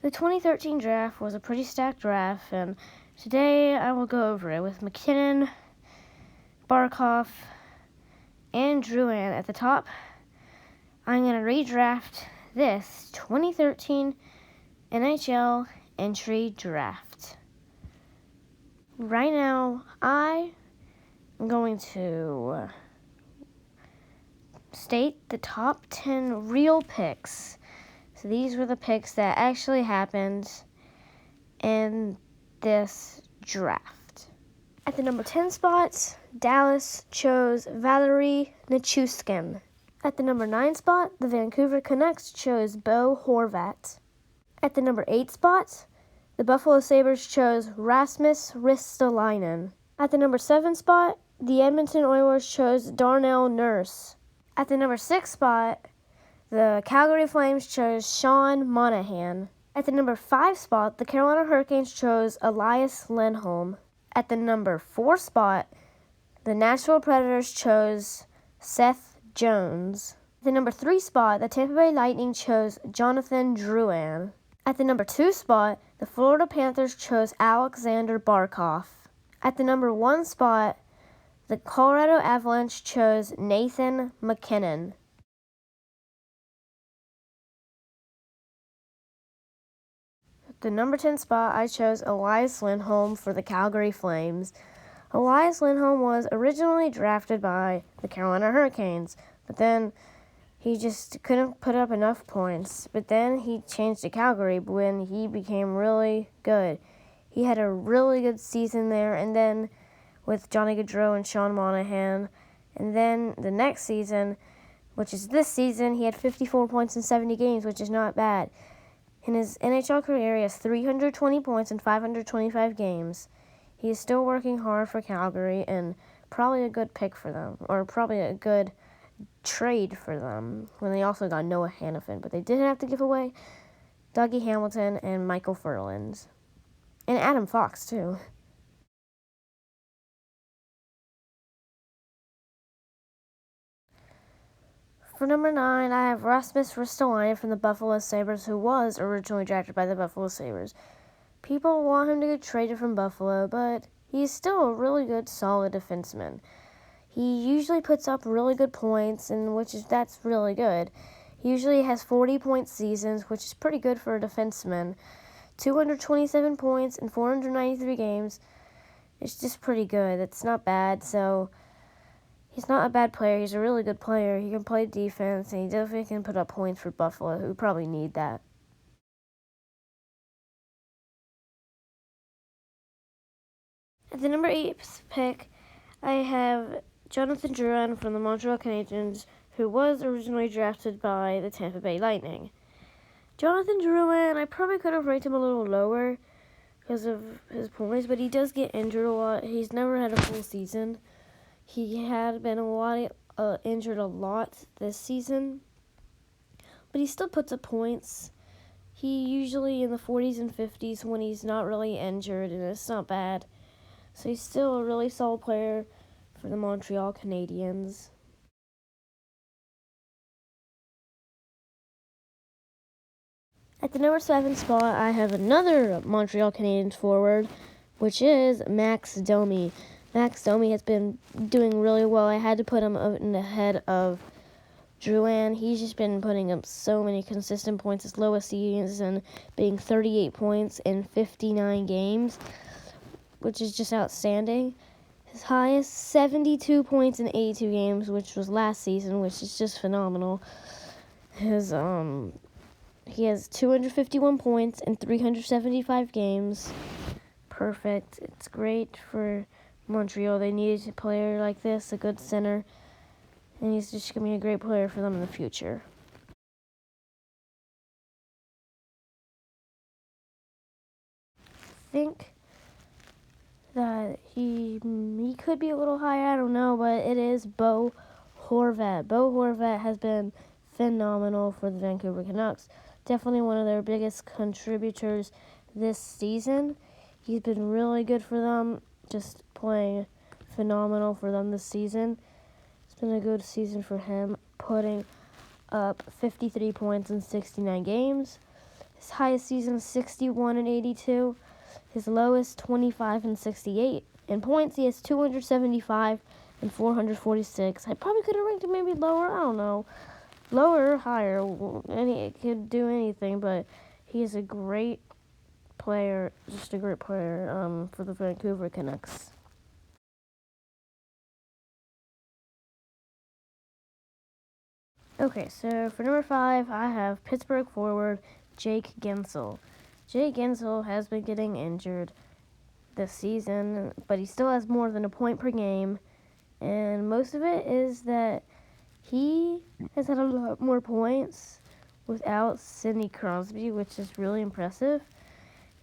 The 2013 draft was a pretty stacked draft, and today I will go over it with McKinnon, Barkov, and Drouin at the top. I'm going to redraft this 2013 NHL entry draft. Right now, I am going to state the top 10 real picks. So these were the picks that actually happened in this draft. At the number 10 spot, Dallas chose Valeri Nichushkin. At the number 9 spot, the Vancouver Canucks chose Bo Horvat. At the number 8 spot, the Buffalo Sabres chose Rasmus Ristolainen. At the number 7 spot, the Edmonton Oilers chose Darnell Nurse. At the number 6 spot, the Calgary Flames chose Sean Monahan. At the number 5 spot, the Carolina Hurricanes chose Elias Lindholm. At the number 4 spot, the Nashville Predators chose Seth Jones. At the number 3 spot, the Tampa Bay Lightning chose Jonathan Drouin. At the number 2 spot, the Florida Panthers chose Alexander Barkov. At the number 1 spot, the Colorado Avalanche chose Nathan MacKinnon. At the number 10 spot, I chose Elias Lindholm for the Calgary Flames. Elias Lindholm was originally drafted by the Carolina Hurricanes, but then he just couldn't put up enough points. But then he changed to Calgary when he became really good. He had a really good season there, and then with Johnny Gaudreau and Sean Monahan. And then the next season, which is this season, he had 54 points in 70 games, which is not bad. In his NHL career, he has 320 points in 525 games. He is still working hard for Calgary and probably a good pick for them, or probably a good trade for them when they also got Noah Hanifin. But they didn't have to give away Dougie Hamilton and Michael Furland. And Adam Fox, too. For number 9, I have Rasmus Ristolainen from the Buffalo Sabres, who was originally drafted by the Buffalo Sabres. People want him to get traded from Buffalo, but he's still a really good, solid defenseman. He usually puts up really good points, and that's really good. He usually has 40-point seasons, which is pretty good for a defenseman. 227 points in 493 games. It's just pretty good. It's not bad, so he's not a bad player. He's a really good player. He can play defense, and he definitely can put up points for Buffalo, who probably need that. At the number 8 pick, I have Jonathan Drouin from the Montreal Canadiens, who was originally drafted by the Tampa Bay Lightning. Jonathan Drouin, I probably could have rated him a little lower because of his points, but he does get injured a lot. He's never had a full season. He had been injured a lot this season, but he still puts up points. He usually in the 40s and 50s when he's not really injured, and it's not bad. So he's still a really solid player for the Montreal Canadiens. At the number 7 spot, I have another Montreal Canadiens forward, which is Max Domi. Max Domi has been doing really well. I had to put him in the head of Drouin. He's just been putting up so many consistent points. His lowest season being 38 points in 59 games, which is just outstanding. His highest, 72 points in 82 games, which was last season, which is just phenomenal. He has 251 points in 375 games. Perfect. It's great for Montreal. They needed a player like this, a good center, and he's just going to be a great player for them in the future. I think that he could be a little higher, I don't know, but it is Bo Horvat. Bo Horvat has been phenomenal for the Vancouver Canucks. Definitely one of their biggest contributors this season. He's been really good for them, just playing phenomenal for them this season. It's been a good season for him, putting up 53 points in 69 games. His highest season is 61 and 82. His lowest 25 and 68. In points, he has 275 and 446. I probably could have ranked him maybe lower. I don't know, lower or higher. It could do anything, but he is a great player, just a great player for the Vancouver Canucks. Okay, so for number 5, I have Pittsburgh forward Jake Guentzel. Jake Guentzel has been getting injured this season, but he still has more than a point per game, and most of it is that he has had a lot more points without Sidney Crosby, which is really impressive.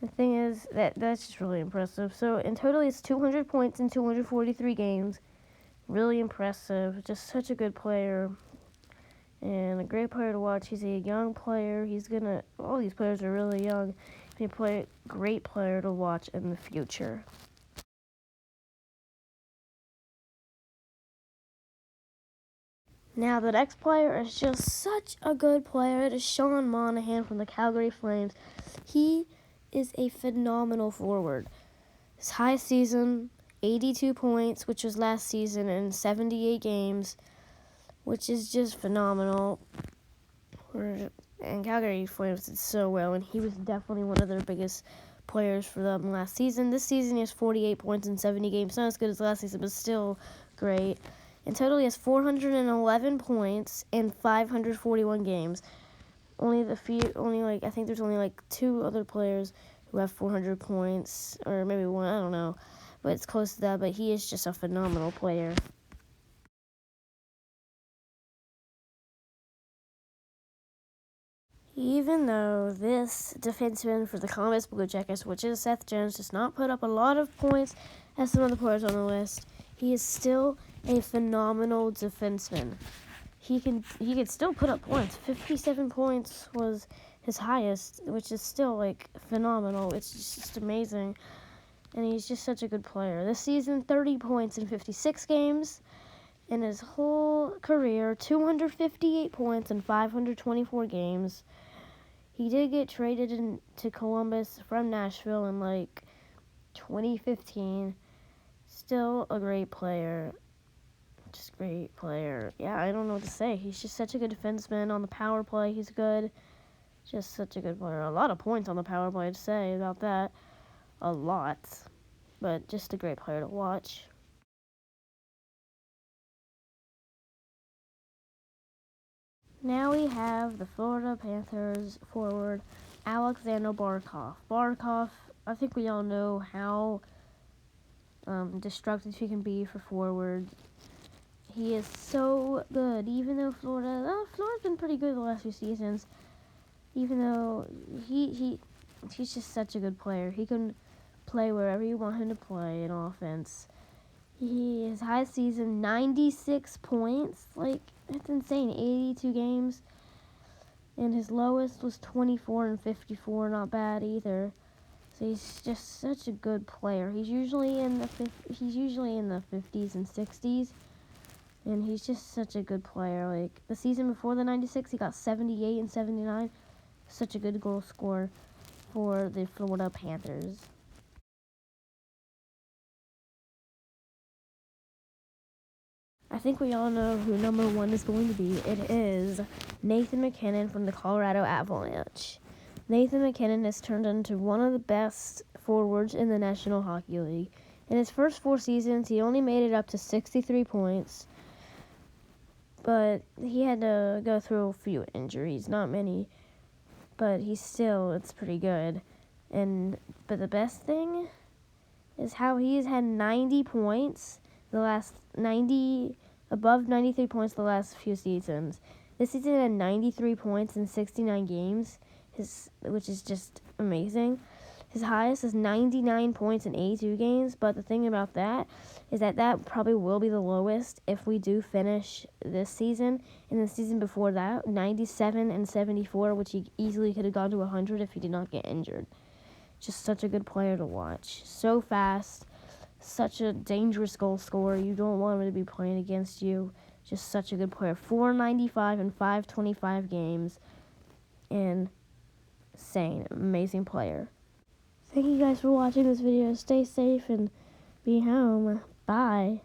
The thing is that's just really impressive. So in total, it's 200 points in 243 games. Really impressive. Just such a good player and a great player to watch. He's a young player. All these players are really young. He's a great player to watch in the future. Now, the next player is just such a good player. It is Sean Monahan from the Calgary Flames. He is a phenomenal forward. His highest season, 82 points, which was last season in 78 games, which is just phenomenal. And Calgary Flames did so well, and he was definitely one of their biggest players for them last season. This season, he has 48 points in 70 games. Not as good as last season, but still great. In total, he has 411 points in 541 games. I think there's only 2 other players who have 400 points, or maybe one, I don't know. But it's close to that, but he is just a phenomenal player. Even though this defenseman for the Columbus Blue Jackets, which is Seth Jones, does not put up a lot of points as some of the players on the list, he is still a phenomenal defenseman. He can still put up points. 57 points was his highest, which is still phenomenal. It's just amazing. And he's just such a good player. This season, 30 points in 56 games. In his whole career, 258 points in 524 games. He did get traded to Columbus from Nashville in 2015. Still a great player. Just great player. Yeah, I don't know what to say. He's just such a good defenseman. On the power play, he's good. Just such a good player. A lot of points on the power play to say about that. A lot. But just a great player to watch. Now we have the Florida Panthers forward, Alexander Barkov. Barkov, I think we all know how destructive he can be for forwards. He is so good, even though Florida's been pretty good the last few seasons. Even though he's just such a good player. He can play wherever you want him to play in offense. His highest season, 96 points. That's insane. 82 games. And his lowest was 24 and 54. Not bad either. So he's just such a good player. He's usually in the 50s and 60s. And he's just such a good player. The season before the 96, he got 78 and 79. Such a good goal scorer for the Florida Panthers. I think we all know who number 1 is going to be. It is Nathan MacKinnon from the Colorado Avalanche. Nathan MacKinnon has turned into one of the best forwards in the National Hockey League. In his first 4 seasons, he only made it up to 63 points. But he had to go through a few injuries, not many. But it's pretty good. But the best thing is how he has had 90 points above 93 points the last few seasons. This season he had 93 points in 69 games, which is just amazing. His highest is 99 points in 82 games, but the thing about that is that probably will be the lowest if we do finish this season. And the season before that, 97 and 74, which he easily could have gone to 100 if he did not get injured. Just such a good player to watch. So fast. Such a dangerous goal scorer. You don't want him to be playing against you. Just such a good player. 495 and 525 games. And insane, amazing player. Thank you guys for watching this video. Stay safe and be home. Bye.